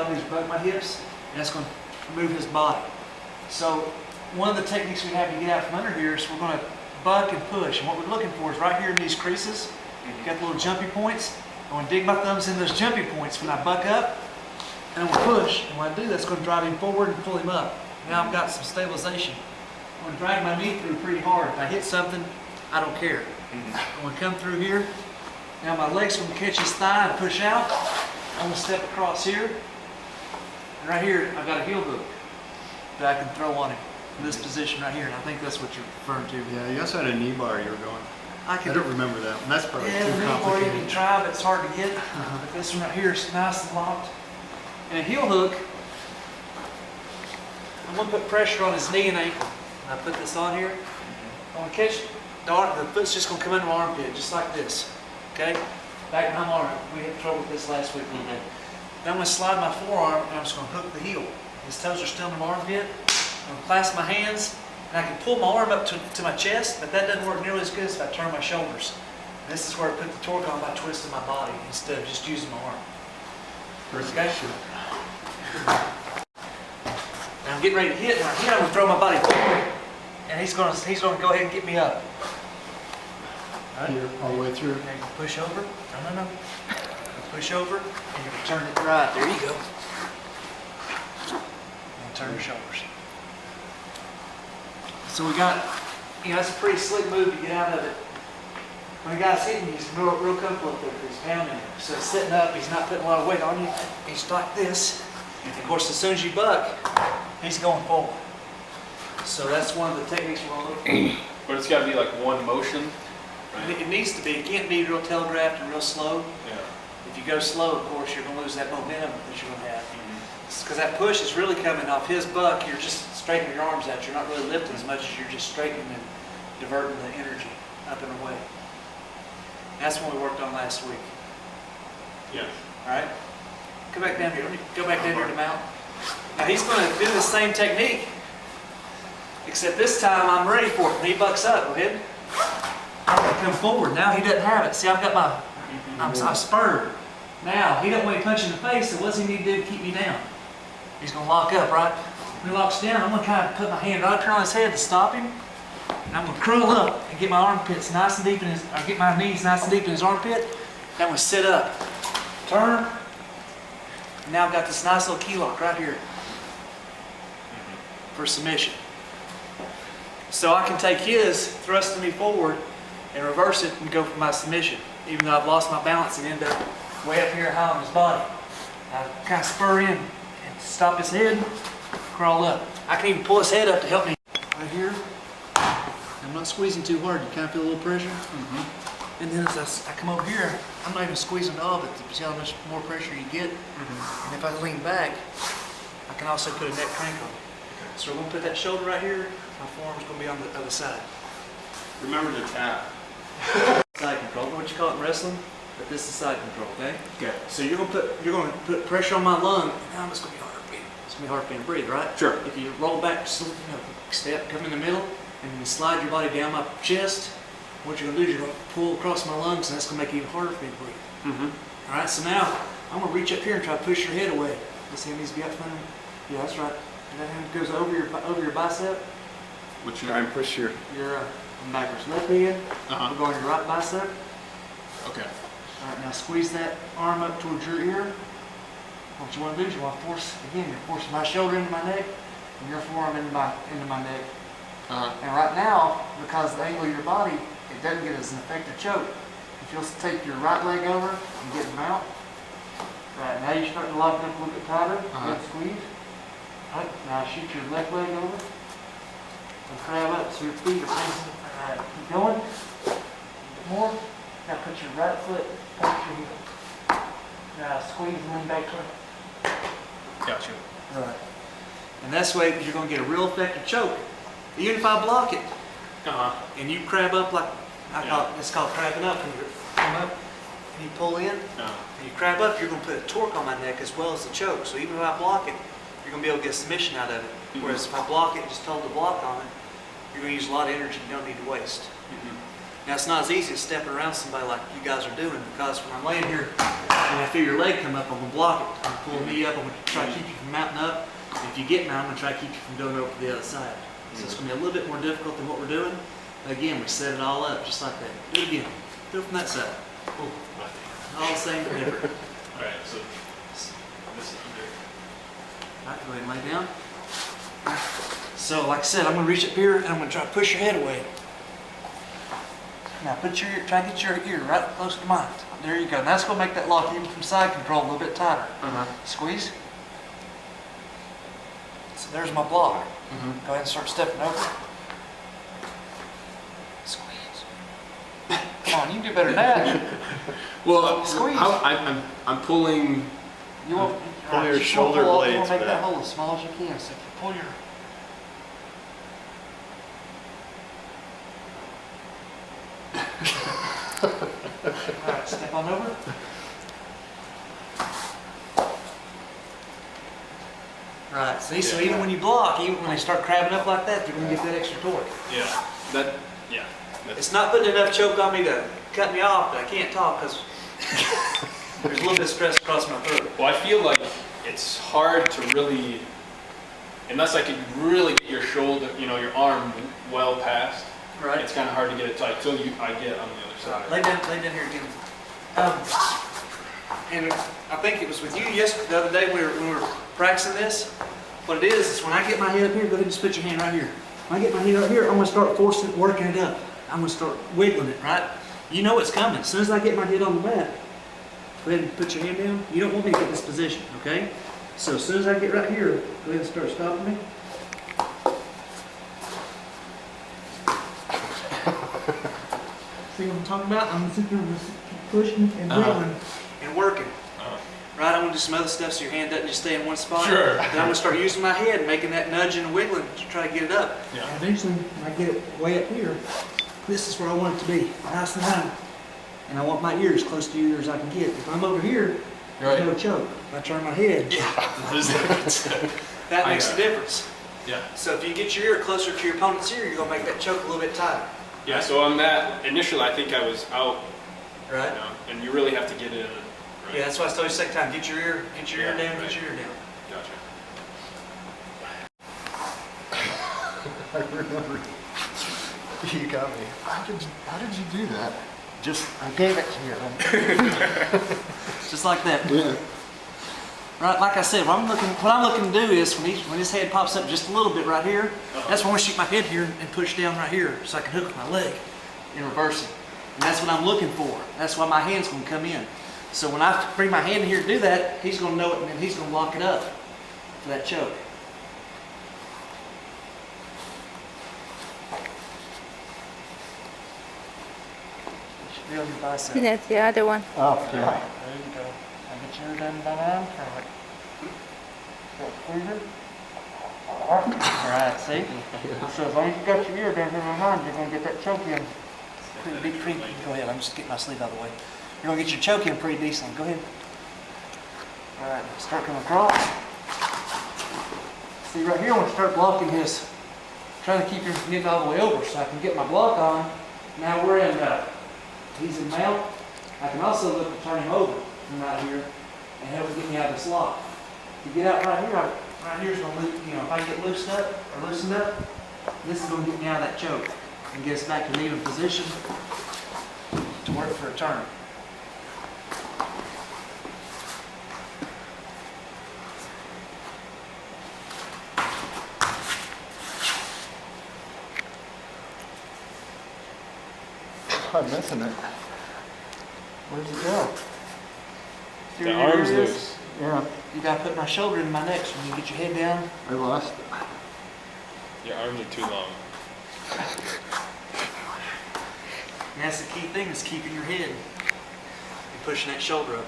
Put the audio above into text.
I do is buck my hips, and that's going to move his body. So one of the techniques we have to get out from under here is we're going to buck and push. And what we're looking for is right here in these creases, got the little jumpy points. I want to dig my thumbs in those jumpy points when I buck up, and I'm going to push. And when I do, that's going to drive him forward and pull him up. Now I've got some stabilization. I'm going to drag my knee through pretty hard. If I hit something, I don't care. I'm going to come through here. Now my leg's going to catch his thigh and push out. I'm going to step across here. And right here, I've got a heel hook that I can throw on him in this position right here. And I think that's what you're referring to. Yeah, you also had a knee bar you were going. I don't remember that one. That's probably too the knee bar you complicated. can try, but it's hard to get. But this one right here is nice and locked. And a heel hook, I'm going to put pressure on his knee and ankle. And I put this on here. I'm going to catch the foot's just going to come into my armpit, just like this. Okay? Back behind my arm. We had trouble with this last week. Then I'm going to slide my forearm and I'm just going to hook the heel. His toes are still in my armpit. I'm going to clasp my hands and I can pull my arm up to my chest, but that doesn't work nearly as good as if I turn my shoulders. And this is where I put the torque on by twisting my body instead of just using my arm. Okay? Now I'm getting ready to hit. When I hit, I'm going to throw my body forward, and he's going to go ahead and get me up. Right. Here, all the way through. Now you can push over. No. Push over, and you can turn it right. There you go. And turn your shoulders. So we got, that's a pretty slick move to get out of it. When a guy's hitting, he's real comfortable up there because he's pounding. So he's sitting up, he's not putting a lot of weight on you. He's like this. And of course, as soon as you buck, he's going forward. So that's one of the techniques we're going to look for. But it's got to be like one motion, right? It needs to be. It can't be real telegraphed and real slow. Yeah. If you go slow, of course, you're going to lose that momentum that you're going to have. Because that push is really coming off his buck. You're just straightening your arms out. You're not really lifting as much as you're just straightening and diverting the energy up and away. That's what we worked on last week. Yeah. All right? Come back down here. Let me go back down here to mount. Now he's going to do the same technique, except this time I'm ready for it. When he bucks up, go ahead. I'm going to come forward. Now he doesn't have it. See, I've got my, I'm spurred. Now, he doesn't want to punch in the face, so what's he need to do to keep me down? He's going to lock up, right? When he locks down, I'm going to kind of put my hand right up here on his head to stop him. And I'm going to curl up and get my armpits nice and deep in his, or get my knees nice and deep in his armpit. Then I'm going to sit up, turn, and now I've got this nice little key lock right here for submission. So I can take his, thrusting me forward, and reverse it and go for my submission, even though I've lost my balance and end up way up here high on his body. I kind of spur in and stop his head, crawl up. I can even pull his head up to help me. Right here. I'm not squeezing too hard. You kind of feel a little pressure? And then as I come over here, I'm not even squeezing at all, but you see how much more pressure you get? And if I lean back, I can also put a neck crank on. So we're going to put that shoulder right here. My forearm's going to be on the other side. Remember to tap. Side control. What you call it in wrestling? But this is side control, okay? Okay. So you're going to put pressure on my lung, and now it's going to be hard to breathe. It's going to be hard for me to breathe, right? Sure. If you roll back, just step, come in the middle, and you slide your body down my chest, what you're going to do is you're going to pull across my lungs, and that's going to make it even harder for me to breathe. All right. So now I'm going to reach up here and try to push your head away. This hand needs to be up front. Yeah, that's right. And that hand goes over your bicep. Which try and push your. Your backwards left hand. We're going to your right bicep. Okay. All right, now squeeze that arm up towards your ear. What you want to do is you want to force, again, you're forcing my shoulder into my neck and your forearm into my neck. And right now, because of the angle of your body, it doesn't get as an effective choke. If you'll take your right leg over and get them out. Right, now you're starting to lock it up a little bit tighter. Good squeeze. All right, now shoot your left leg over and crab up so your feet are facing. All right, keep going. More. Now put your right foot past your heel. Now squeeze and lean back toward. Gotcha. Right. And that's the way you're going to get a real effective choke. Even if I block it, and you crab up like, it's called crabbing up. When you come up and you pull in, and you crab up, you're going to put a torque on my neck as well as the choke. So even if I block it, you're going to be able to get submission out of it. Whereas if I block it and just hold the block on it, you're going to use a lot of energy you don't need to waste. Now, it's not as easy as stepping around somebody like you guys are doing, because when I'm laying here and I feel your leg come up, I'm gonna block it. I'm pulling me up, I'm gonna try to keep you from mounting up. If you get mounted, I'm gonna try to keep you from going over to the other side. So it's gonna be a little bit more difficult than what we're doing. Again, we set it all up just like that. Do it again. Do it from that side. Ooh, my thing. All the same but different. All right, so this is under. All right, go ahead and lay down. So, like I said, I'm gonna reach up here and I'm gonna try to push your head away. Now, try to get your ear right close to mine. There you go. And that's gonna make that lock, even from side control, a little bit tighter. Squeeze. So there's my block. Go ahead and start stepping over. Squeeze. Come on, you can do better than that. Well, Squeeze. I'm pulling. You want Pull your just wanna shoulder pull up, blades You want to make back. that hole as small as you can. So if you pull your all right, step on over. Right, see, so even when you block, even when they start crabbing up like that, you're gonna get that extra torque. Yeah. Yeah. It's not putting enough choke on me to cut me off, but I can't talk because there's a little bit of stress across my throat. Well, I feel like it's hard to really, unless I could really get your shoulder, your arm well past. Right. It's kind of hard to get it tight till I get on the other side. Lay down here again. And I think it was with you the other day when we were practicing this. What it is when I get my head up here, go ahead and just put your hand right here. When I get my hand up here, I'm gonna start forcing, working it up. I'm gonna start wiggling it, right? You know it's coming. As soon as I get my head on the mat, go ahead and put your hand down. You don't want me to get this position, okay? So as soon as I get right here, go ahead and start stopping me. See what I'm talking about? I'm gonna sit there and just keep pushing and wiggling and working. Right, I'm gonna do some other stuff so your hand doesn't just stay in one spot. Sure. Then I'm gonna start using my head, making that nudging and wiggling to try to get it up. Yeah. And eventually, when I get it way up here, this is where I want it to be, nice and high. And I want my ear as close to your ear as I can get. If I'm over here, there's no choke. If I turn my head, that makes a difference. Yeah. So if you get your ear closer to your opponent's ear, you're gonna make that choke a little bit tighter. Yeah. So on that, initially I think I was out, Right? and you really have to get in. Right? Yeah, that's why I told you the second time, get your ear Yeah, down, right. get your ear down. Gotcha. I remember. You got me. How did you do that? I gave it to you. Just like that. Yeah. Right, like I said, what I'm looking to do is when his head pops up just a little bit right here, that's when I shoot my head here and push down right here so I can hook my leg and reverse it. And that's what I'm looking for. That's why my hand's gonna come in. So when I bring my hand in here to do that, he's gonna know it and then he's gonna lock it up for that choke. It should be on your bicep. That's the other one. Oh, yeah. There you go. I'll get your ear down by my arm. Alright, see? So as long as you got your ear down here behind, you're going to get that choke in pretty go ahead, I'm just getting my sleeve out of the way. You're going to get your choke in pretty decently. Go ahead. Alright, start coming across. See right here, I want to start blocking his, trying to keep him from getting all the way over so I can get my block on. Now we're in, he's in mount. I can also look to turn him over from right here and help him get me out of this lock. If you get out right here, right here's gonna loop, if I get loosened up, this is gonna get me out of that choke and get us back to an even position to work for a turn. I'm missing it. Where's it go? The arm's Here it is. loose. Yeah, You gotta put my shoulder in my neck so when you get your head down. I lost it. Your arms are too long. And that's the key thing, is keeping your head and pushing that shoulder up.